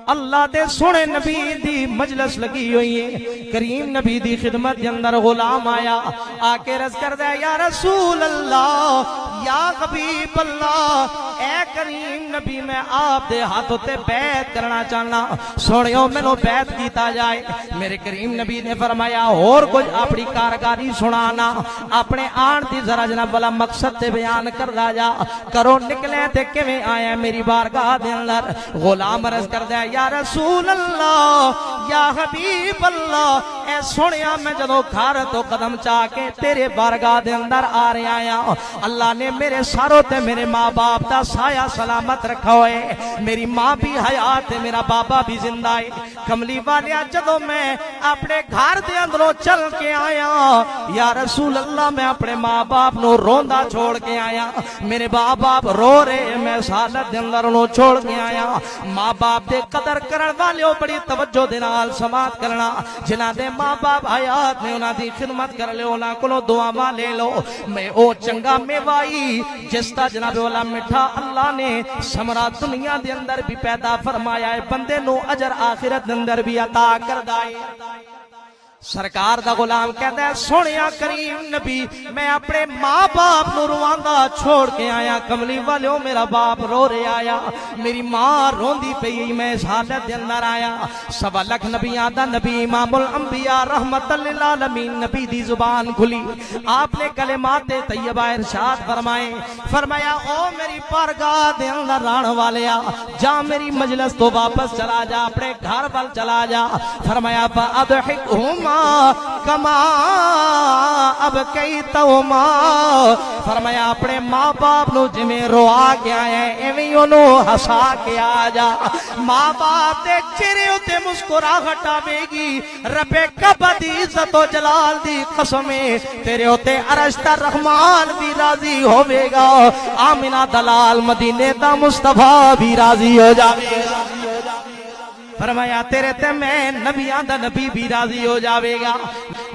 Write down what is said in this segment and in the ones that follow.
अल्लाह दे सोने नबी दी मजलिस लगी हुई है। करीम नबी दी खिदमत के अंदर गुलाम आया, आके रस कर दे या रसूल अल्लाह या हबीब अल्लाह, ए करीम नबी मैं आप दे हाथों ते बैत करना चाहना, सुनियो मैनू बैत कीता जाए। मेरे करीम नबी ने फरमाया और कुछ अपनी कारगारी सुनाना, अपने आन दी जरा जनाब वाला मकसद ते बयान कर जा, करो निकले ते किवें आया मेरी बारगाह दे अंदर। गुलाम रस कर दे या रसूल अल्लाह या हबीब अल्लाह, ए सुनिया मैं जदों घर तो कदम चा के तेरे बारगाह दे अंदर आ रहा आया, अल्लाह ने मेरे सारों ते मेरे माँ बाप का साया सलामत रखा है, मेरी माँ भी हयात है, मेरा बाबा भी जिंदा है। कमली वालिया जदों मैं अपने घर दे अंदरों चल के आया या रसूल अल्लाह, मैं अपने माँ बाप नो रोंदा छोड़ के आया, मेरे माँ बाप रो रहे, मैं सालत दे अंदर उन्हों छोड़ के आया। माँ बाप दे कदर करन वालियों बड़ी तवज्जो दे नाल समात करना, जिन्हां दे माँ बाप हयात ने उन्हां दी खिदमत कर लो, उन्हां कोलों दुआवां ले लो। मैं ओ चंगा मेवाई जिसका जनाब वाला मिठा अल्लाह ने समरा दुनिया दे अंदर भी पैदा फरमाया है, बंदे नू अजर आखिरत दे अंदर भी अता करदा है। सरकार दा गुलाम कहता है सोनिया करीम नबी मैं अपने माँ बाप नू रुवांदा छोड़ के आया, कमली वालों मेरा बाप रो रहे आया, मेरी माँ रोंदी पई, मैं इस हालत दे अंदर आया। 1.25 लाख नबियां दा नबी इमामुल अंबिया रहमतल लिल आलमीन नबी दी जुबान खुली, आपने कलिमात तैयबा इरशाद फरमाए, फरमाया ओ मेरी बारगाह दे अंदर रहने वालेया, जा मेरी मजलिस तो वापस चला जा, अपने घर वाल चला जा। फरमाया फअदहिकहुम कमा अब कई तौमा, फरमाया अपने माँ बाप नु जिवें रोआ के आया एवें ओनू हसा के आ जा। माँ बाप दे चेहरे उत्ते मुस्कुराहट आवेगी, रब्बे कअबा दी इज्जत ओ जलाल दी कसम तेरे उत्ते अरश्ता रहमान भी राजी होवेगा, आमिना दलाल मदीने दा मुस्तफा भी राजी हो जावेगा। फरमाया तेरे ते मैं नबियां दा नबी भी राजी हो जाएगा।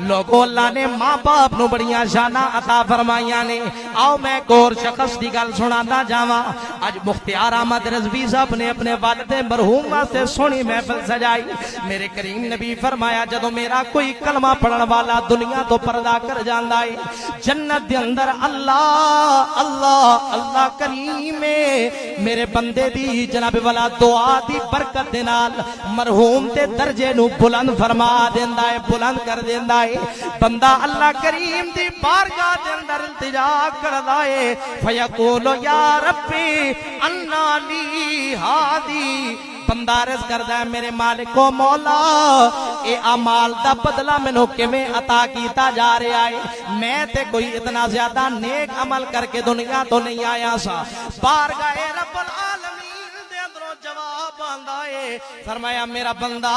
लोगों अल्लाह ने माँ बाप नु बड़ियां शाना अता फरमाइया ने। आओ मैं एक और शख्स की गल सुनाना जावा। अज मुख्तियार अहमद रिजवी साहब ने अपने वालिद मरहूम वास्ते सोहनी महफिल सजाई। मेरे करीम नबी फरमाया जदों मेरा कोई कलमा पढ़न वाला दुनिया तो पर्दा कर जांदा है, जन्नत दे अंदर अल्लाह अल्लाह अल्लाह करीम मेरे बंदे दी जनाब वाला दुआ दी बरकत दे नाल मरहूम ते दर्जे नु बुलंद फरमा देंदा है, बुलंद कर देंदा है। बंदा अल्लाह करीम दी बारगाह दे अंदर इल्तिजा करदा है, फयकूलु या रब्बी अन्ना ली हादी। बंदा अर्ज करदा है मेरे मालिको मौला ए अमाल दा बदला मैनू किवें अता कीता जा रहा है। मैं ते कोई इतना ज्यादा नेक अमल करके दुनिया तो नहीं आया सा। बारगाह रब्बुल आलमीन दे अंदरों जवाब आंदा है, फरमाया मेरा बंदा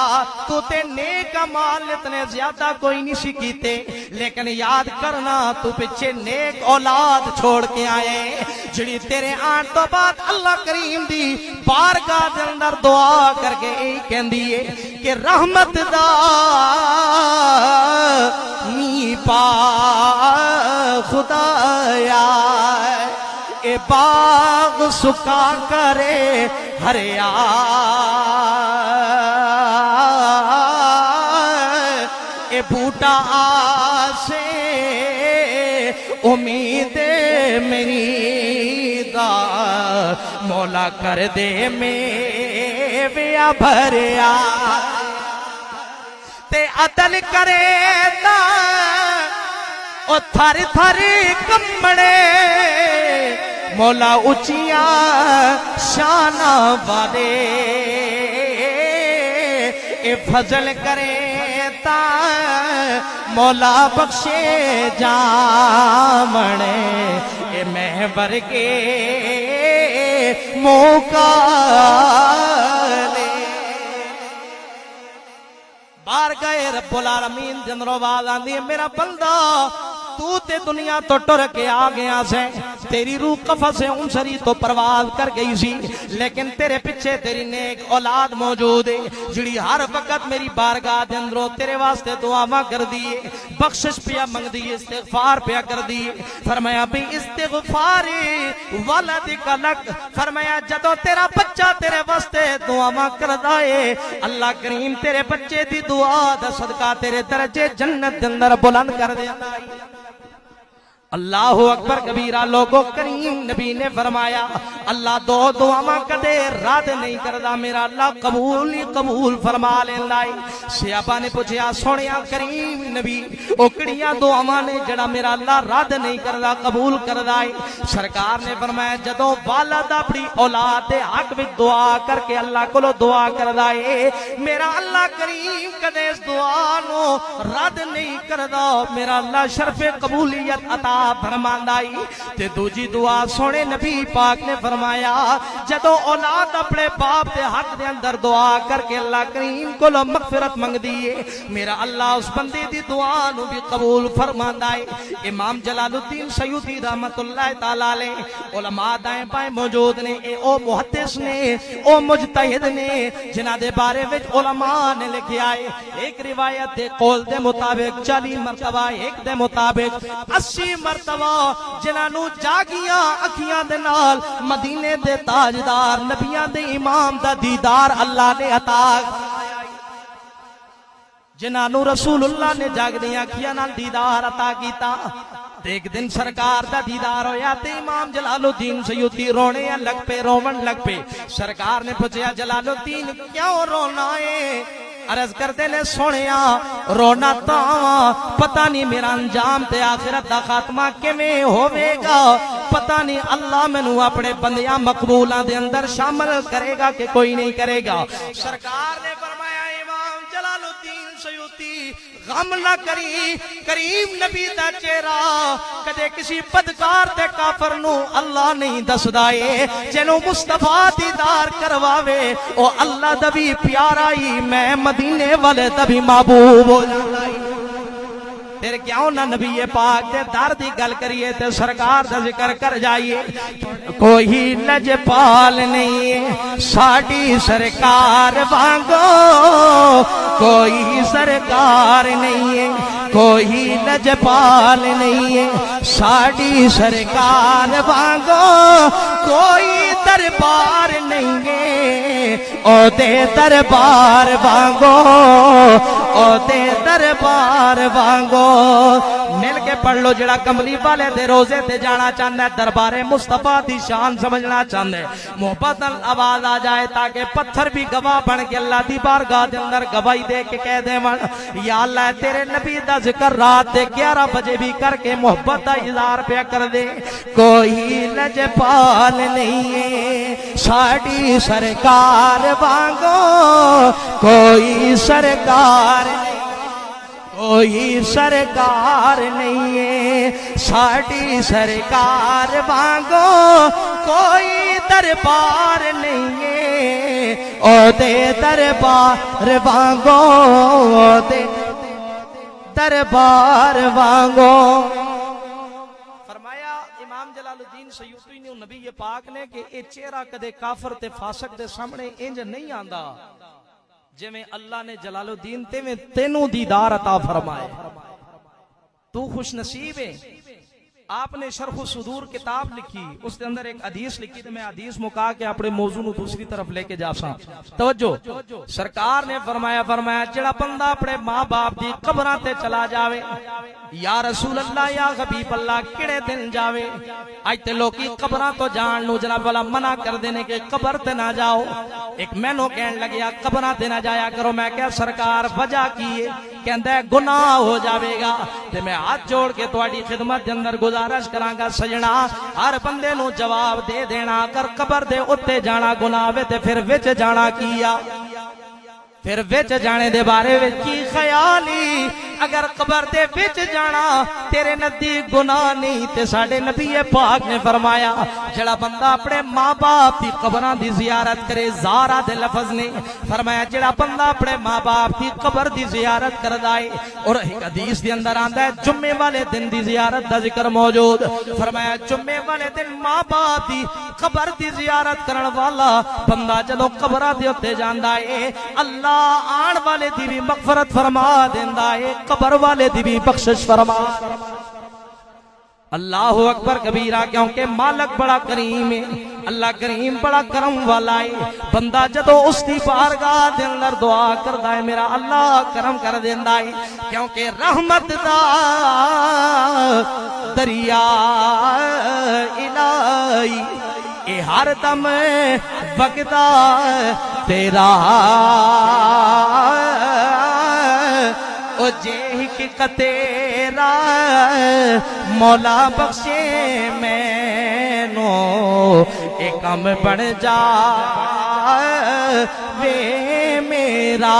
तू ते नेक अमाल इतने ज्यादा कोई नहीं सी कीते, लेकिन याद करना तू पिछे नेक औलाद छोड़ के आए, जिहड़ी तेरे आन तो बाद अल्लाह करीम दी बारगाह दे अंदर दुआ करके यही कहंदी है कि रहमत दा नी पा खुदाया ए बाग सुका करे हरिया, ए बूटा आसे उम्मीद मेरी दा मौला कर दे मेरा भरिया, ते अदल करे ता ओ थर थर कमड़े मौला उचिया शाना वाले, ए फजल करे ता मौला बख्शे जामणे, ए महबर के मौका ले। बार गए रब्बुल आलमीन जनरो आवाज आंदी है मेरा बंदा तू ते दुनिया तो टुर के आ गया से, तेरी रूह कफस उनसरी तो परवाज कर गई सी, लेकिन तेरे पीछे तेरी नेक औलाद मौजूद है जिड़ी हर वक्त मेरी बारगाह दे अंदरों तेरे वास्ते दुआवां कर दी है, बख्शिश पिया मंग दी, इस्तिगफार पिया कर दी। फरमाया भी इस्तिगफार वलदिक लक, फरमाया जदों तेरा बच्चा तेरे वास्ते दुआवां करदा है, अल्लाह करीम तेरे बच्चे दी दुआ दा सदका तेरे दर्जे जन्नत दे अंदर बुलंद कर देंदा है। अल्लाह अकबर कबीरा। लोगों, करीम नबी ने फरमाया अल्लाह दो दुआवां कदे रद्द नहीं करदा, मेरा अल्लाह कबूल ही कबूल फरमा लेंदा है। सियापा ने पूछया सोनिया करीम नबी ओ किहड़ियां दुआवां ने जड़ा मेरा अल्लाह रद्द नहीं करदा कबूल करदा है? सरकार ने फरमाया जदों वालिद अपनी औलाद दे हक विच दुआ करके अल्लाह कोलों दुआ करदा है, मेरा अल्लाह करीम कदे इस दुआ नु रद्द नहीं करदा, मेरा अल्लाह शर्फे कबूलियत अता फरमांदा है। ते दूजी दुआ सोने नबी पाक ने फरमाया जदों औलाद अपने बाप के हक दे अंदर दुआ करके अल्लाह करीम कोलों मगफिरत मंगदी है, मेरा अल्लाह उस बंदे दी दुआ नु भी कबूल फरमांदा है। इमाम जलालुद्दीन सयूती रहमतुल्लाह तआला अलैह उलमा दाएं बाएं मौजूद ने, ए ओ मुहद्दिस ने, ओ मुजतहिद ने, जिन्हां दे बारे विच उलमा ने लिखिया है। एक रिवायत दे कौल दे मुताबिक 40 मरतबा, एक दे मुताबिक 80 मरतबा जिन्हां नू जागियां अखियां दे नाल मदीने दे ताजदार नबियां दे इमाम दा दीदार अल्लाह ने अता, जिन्हां नू रसूलुल्लाह ने जागदियां अखियां नाल दीदार अता कीता। एक दिन सरकार दा दीदार होया ते इमाम जलालुद्दीन सयूती रोने लग पे, रोवन लग पे। सरकार ने पूछया जलालुद्दीन क्यों रोना है? अर्ज करते ने सोनिया रोना तां पता नहीं मेरा अंजाम ते आखिरत दा खात्मा किवें होवेगा, पता नहीं अल्लाह मैनू अपने बंदियां मकबूलां दे अंदर शामिल करेगा कि कोई नहीं करेगा। सरकार ने फरमाया इमाम जलालुद्दीन सयूती गम ना करी, करीम नबी दा चेहरा कदे किसी बदकार ते काफर नू अल्लाह नहीं दसदा है, जेनू मुस्तफा दीदार करवावे ओ अल्लाह दा भी प्यारा ही, मैं मदीने वाले दा भी महबूब हो जांदा है। फिर क्यों ना नबी पाक दे दर दी गल करिए ते सरकार दा जिक्र कर जाइए। कोई लजपाल नहीं है साडी सरकार वांगो, कोई सरकार नहीं है, कोई लजपाल नहीं है साडी सरकार वांगो, कोई दरबार नहीं है ओदे दरबार वांगो, ओदे दरबार वांगो। मिल के पढ़ लो जड़ा कमली वाले दे रोजे ते जाना चाहता है, दरबारे मुस्तफा दी शान समझना चाहता है, मोहब्बत आवाज आ जाए ताकि पत्थर भी गवाह बन के अल्लाह दी बारगाह दे अंदर गवाही दे के कह देवन या अल्लाह तेरे नबी दा जिक्र रात दे 11 बजे भी करके मोहब्बत दा इज़हार पे कर दे। कोई लजपाल नहीं है साडी सरकार वांगो, कोई सरकार, कोई सरकार नहीं है साडी सरकार वांगो, कोई दरबार नहीं है ओदे दरबार वांगो, ओदे दरबार वांगो। फरमाया इमाम जलालुद्दीन सयूती ने नबी पाक ने कि ये चेहरा कदे काफर ते फासक दे सामने इंज नहीं आंदा, जिवें अल्लाह ने जलालुद्दीन तेवें तेनू दीदार अता फरमाए। तू खुश नसीब है। आपने शरह सुदूर किताब लिखी, उसके अंदर एक हदीस लिखी, तो मैं हदीस मुका के अपने मौजू नू दूसरी तरफ लेके जा सा। तवज्जो, सरकार ने फरमाया जेड़ा बंदा अपने मां बाप दी कब्रां ते चला जावे, या रसूल अल्लाह या हबीब अल्लाह किड़े दिन जावे? आज ते लोकी कब्रां तो जान नू जनाब वाला मना कर देने के कब्र ते ना जाओ। एक मैनू कहन लग्या कब्रां ते ना जाया करो। मैं क्या सरकार वजह की है? कहंदा गुनाह हो जाएगा। ते मैं हाथ जोड़ के तुहाडी खिदमत दे अंदर गुजारिश करांगा सजना, हर बंदे नू जवाब दे देना, कर कब्र दे उत्ते जाना गुनाह वे ते फिर विच जाना किया? फिर विच जाने दे बारे विच की ख्याल ही अगर कबर दे विच जाना तेरे नजदीक गुनाह नहीं ते साडे नबी पाक ने फरमाया जेड़ा बंदा अपने मां बाप की कबरां दी जियारत करे ज़ारा दे लफ्ज ने फरमाया जेड़ा बंदा अपने मां बाप की कबर दी जियारत करदा है और एक हदीस दे अंदर आंदा है जुम्मे वाले दिन दी जियारत दा जिक्र मौजूद फरमाया जुम्मे वाले दिन मां बाप की कबर दी जियारत करन वाला बंदा जदों कबरां दे उत्ते जांदा है अल्लाह आने वाले दी भी मगफरत फरमा देंदा है कबर वाले दी भी बख्शिश फरमा। अल्लाह अकबर कबीरा क्योंकि मालक बड़ा करीम है अल्लाह करीम बड़ा करम वाला है बंदा जदों उसकी बारगाह दे अंदर दुआ करदा है मेरा अल्लाह करम कर देंदा है क्योंकि रहमत दा दरिया इलाही ए हर दम बगदा तेरा ओ जे तेरा मौला बख्शे मैनू एक कम बन जा वे मेरा।